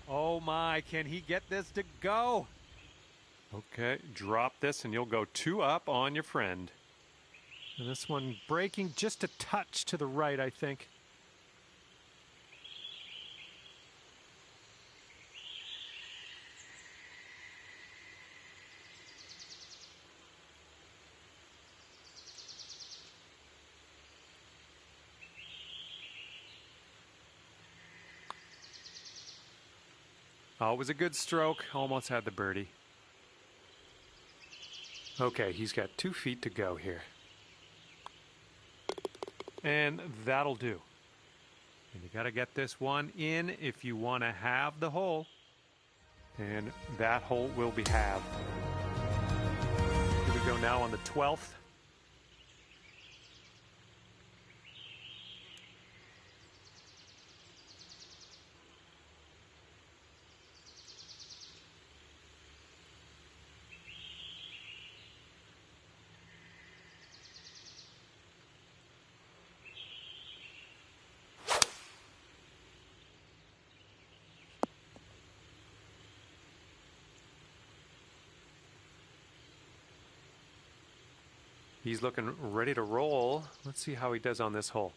Oh my, can he get this to go? Okay, drop this and you'll go 2 up on your friend. And this one breaking just a touch to the right, I think. Oh, it was a good stroke. Almost had the birdie. Okay, he's got 2 feet to go here. And that'll do. And you got to get this one in if you want to have the hole. And that hole will be halved. Here we go now on the 12th. He's looking ready to roll. Let's see how he does on this hole.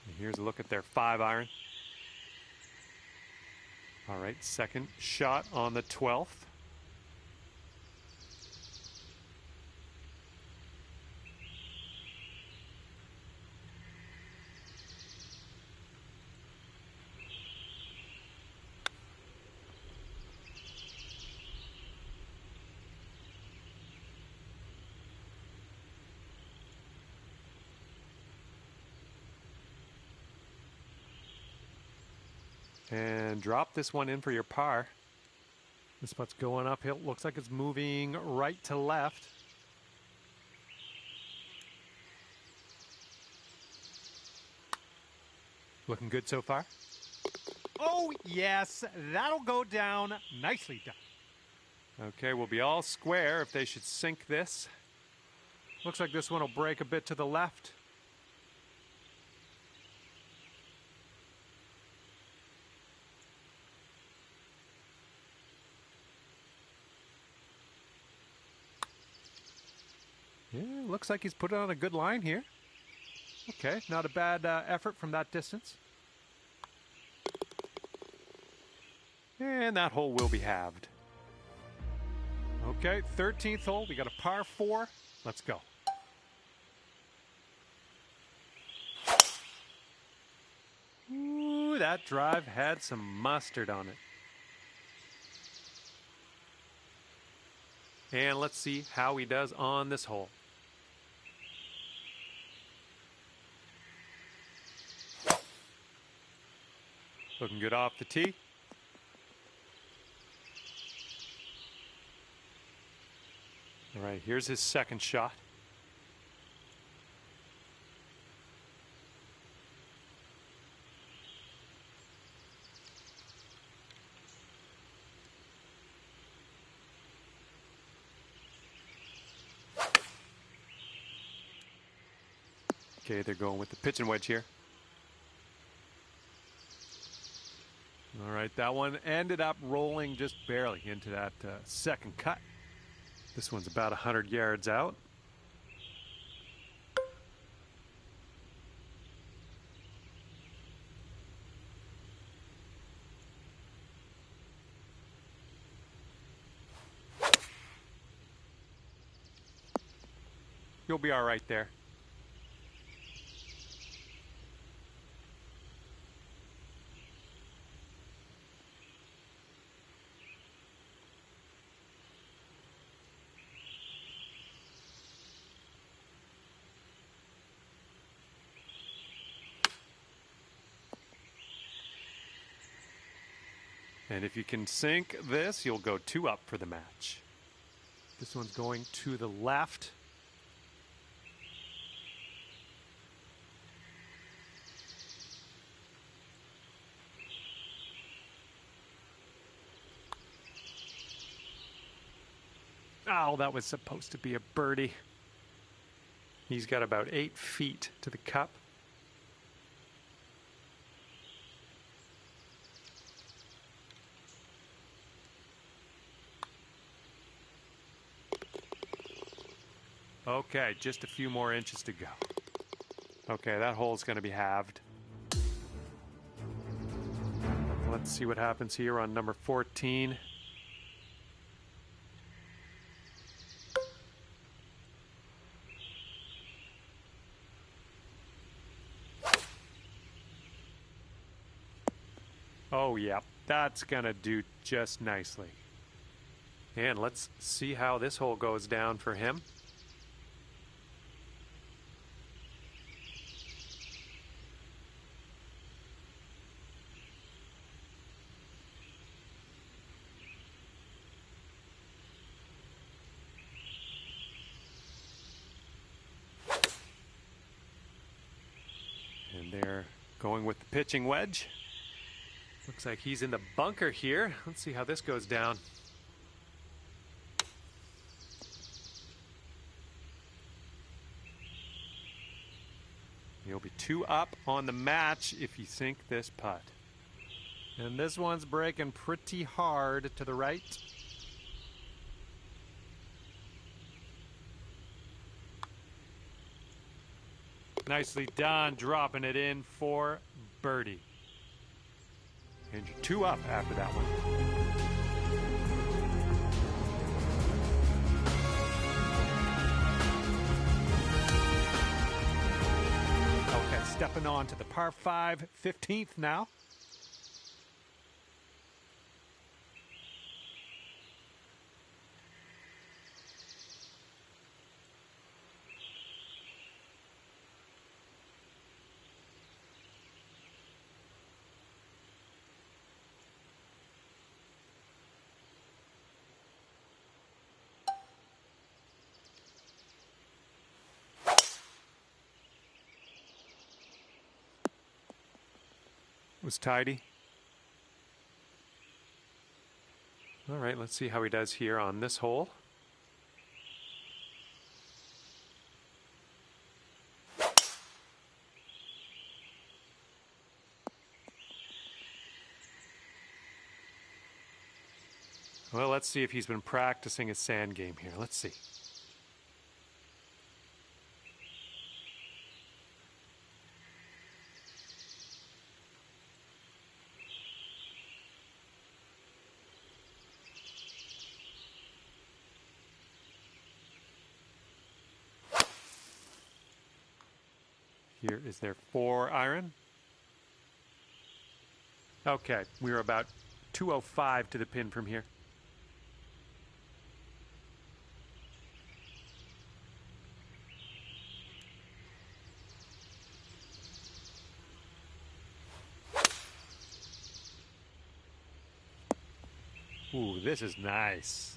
And here's a look at their 5-iron. All right, second shot on the 12th. And drop this one in for your par. This putt's going uphill. Looks like it's moving right to left. Looking good so far. Oh, yes, that'll go down. Nicely done. Okay, we'll be all square if they should sink this. Looks like this one will break a bit to the left. Yeah, looks like he's put on a good line here. Okay, not a bad effort from that distance. And that hole will be halved. Okay, 13th hole. We got a par 4. Let's go. Ooh, that drive had some mustard on it. And let's see how he does on this hole. Looking good off the tee. All right, here's his second shot. Okay, they're going with the pitching wedge here. All right, that one ended up rolling just barely into that second cut. This one's about 100 yards out. You'll be all right there. And if you can sink this, you'll go 2 up for the match. This one's going to the left. Oh, that was supposed to be a birdie. He's got about 8 feet to the cup. Okay, just a few more inches to go. Okay, that hole's going to be halved. Let's see what happens here on number 14. Oh, yeah, that's going to do just nicely. And let's see how this hole goes down for him. And they're going with the pitching wedge. Looks like he's in the bunker here. Let's see how this goes down. He'll be 2 up on the match if you sink this putt. And this one's breaking pretty hard to the right. Nicely done, dropping it in for birdie. And you're 2 up after that one. Okay, stepping on to the par 5, 15th now. Was tidy. All right, let's see how he does here on this hole. Well, let's see if he's been practicing his sand game here. Let's see. Here is their 4 iron. Okay, we're about 205 to the pin from here. Ooh, this is nice.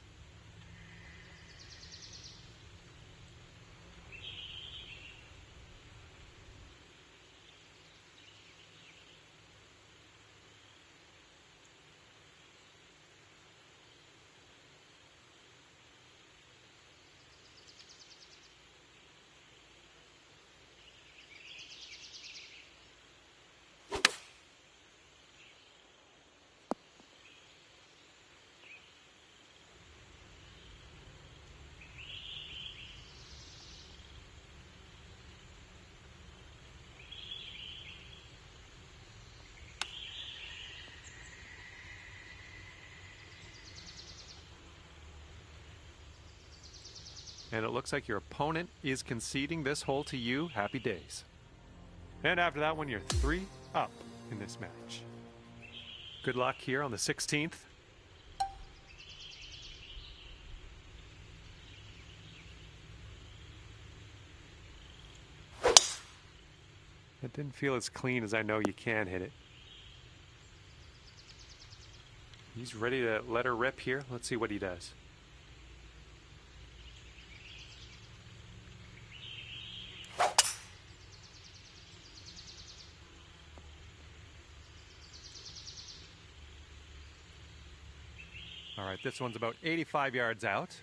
And it looks like your opponent is conceding this hole to you. Happy days. And after that one, you're 3 up in this match. Good luck here on the 16th. It didn't feel as clean as I know you can hit it. He's ready to let her rip here. Let's see what he does. All right, this one's about 85 yards out.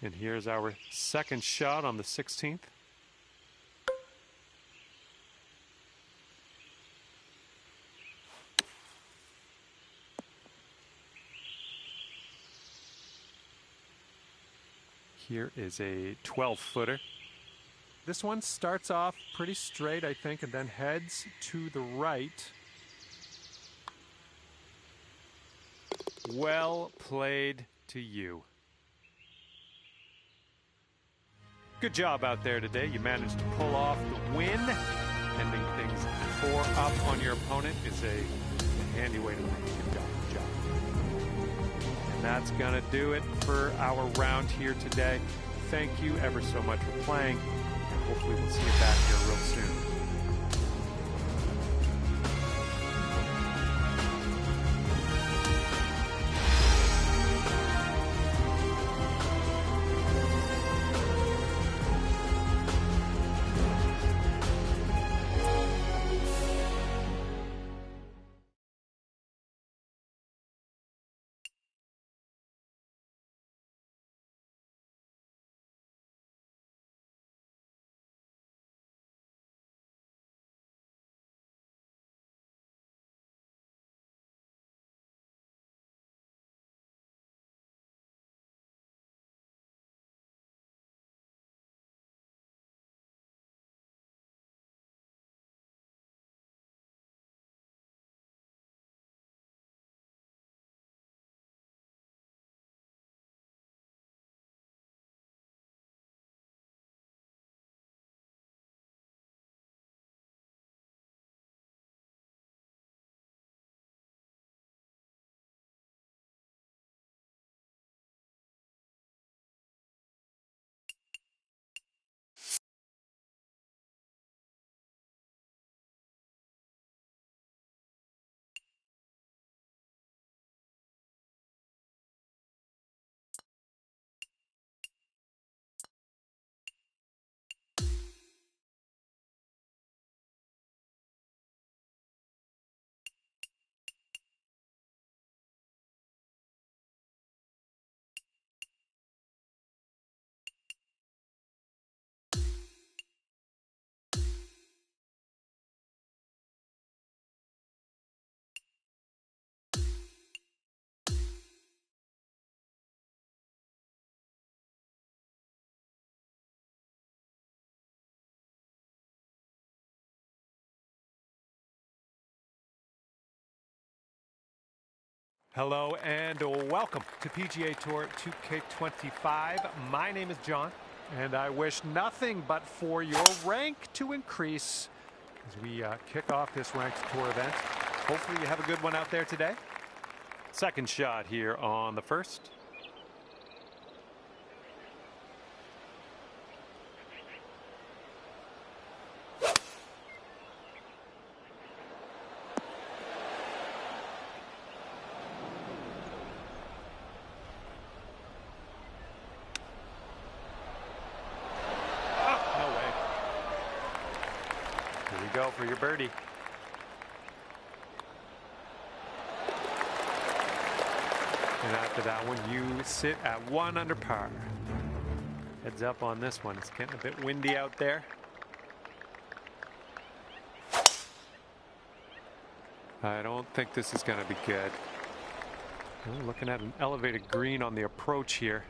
And here's our second shot on the 16th. Here is a 12-footer. This one starts off pretty straight, I think, and then heads to the right. Well played to you. Good job out there today. You managed to pull off the win. Ending things 4 up on your opponent is a handy way to win. Good job. And that's going to do it for our round here today. Thank you ever so much for playing. And hopefully we'll see you back here real soon. Hello and welcome to PGA Tour 2K25. My name is John, and I wish nothing but for your rank to increase as we kick off this ranked tour event. Hopefully you have a good one out there today. Second shot here on the first. Go for your birdie. And after that one, you sit at 1 under par. Heads up on this one. It's getting a bit windy out there. I don't think this is going to be good. We're looking at an elevated green on the approach here.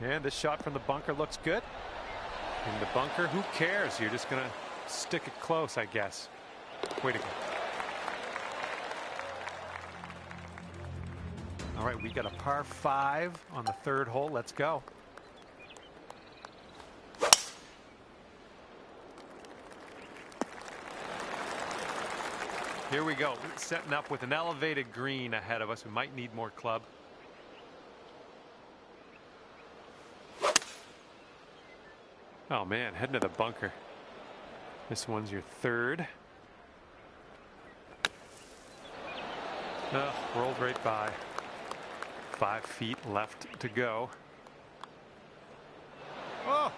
And this shot from the bunker looks good. In the bunker, who cares? You're just gonna stick it close, I guess. Way to go. All right, we got a par 5 on the third hole. Let's go. Here we go. Setting up with an elevated green ahead of us. We might need more club. Oh man, heading to the bunker. This one's your third. Oh, rolled right by. 5 feet left to go. Oh!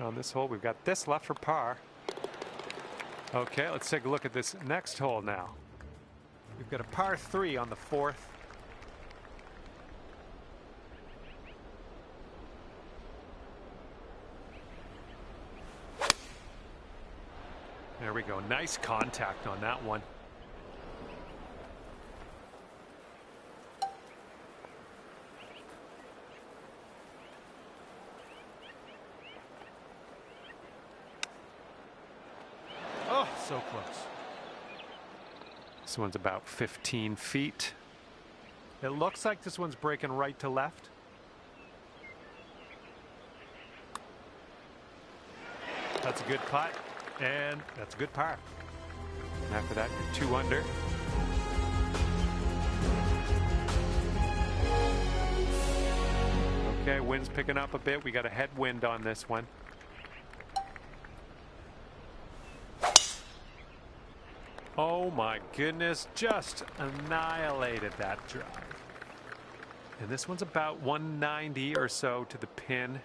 On this hole, we've got this left for par. Okay, let's take a look at this next hole now. We've got a par 3 on the fourth. There we go. Nice contact on that one. Oh, so close. This one's about 15 feet. It looks like this one's breaking right to left. That's a good putt, and that's a good par. And after that, you're 2 under. Okay, wind's picking up a bit. We got a headwind on this one. Oh my goodness, just annihilated that drive. And this one's about 190 or so to the pin.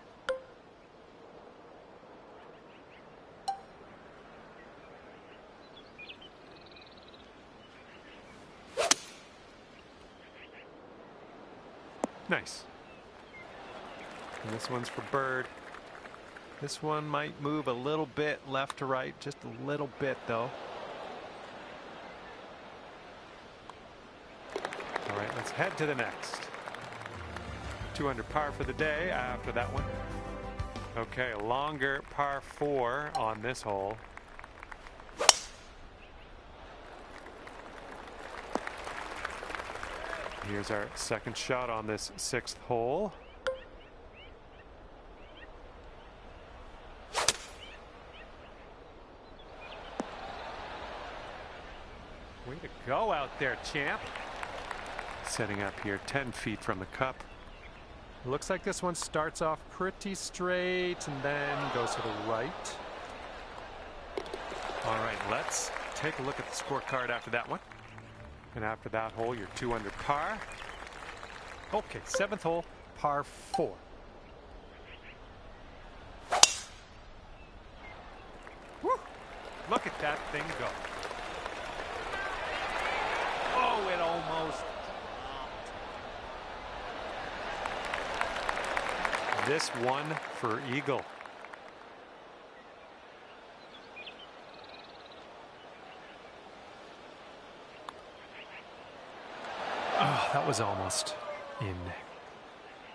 Nice. And this one's for bird. This one might move a little bit left to right, just a little bit though. All right, let's head to the next. 2 under par for the day after that one. Okay, a longer par 4 on this hole. Here's our second shot on this 6th hole. Way to go out there, champ. Setting up here 10 feet from the cup. Looks like this one starts off pretty straight and then goes to the right. All right, let's take a look at the scorecard after that one. And after that hole, you're 2 under par. Okay, 7th hole, par 4. Woo! Look at that thing go. Oh, it almost. This one for eagle. Oh, that was almost in.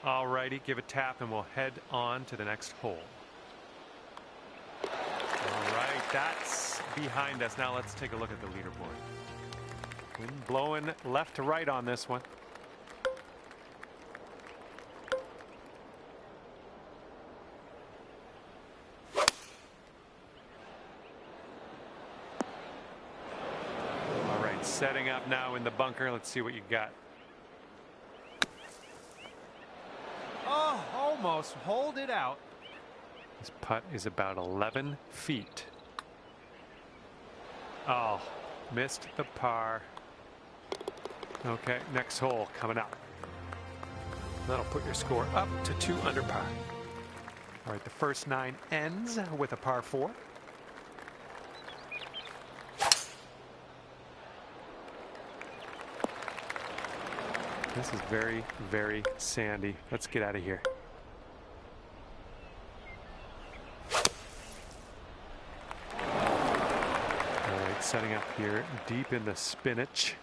All righty, give a tap and we'll head on to the next hole. All right, that's behind us. Now let's take a look at the leaderboard. Wind blowing left to right on this one. All right, setting up now in the bunker. Let's see what you got. Oh, almost hold it out. This putt is about 11 feet. Oh, missed the par. Okay, next hole coming up. That'll put your score up to 2 under par. All right, the first 9 ends with a par 4. This is very, very sandy. Let's get out of here. All right, setting up here deep in the spinach.